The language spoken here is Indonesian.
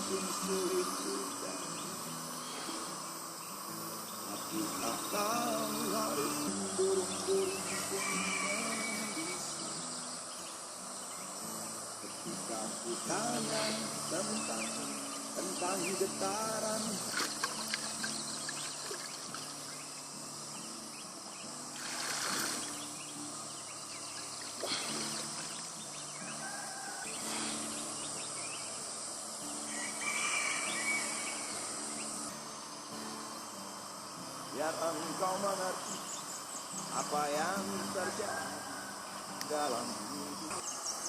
semakin sulit juga. Tapi akal harus burung-burung pun membisu. Ketika ku tanya tentang getaran biar engkau mengerti apa yang terjadi dalam hidup.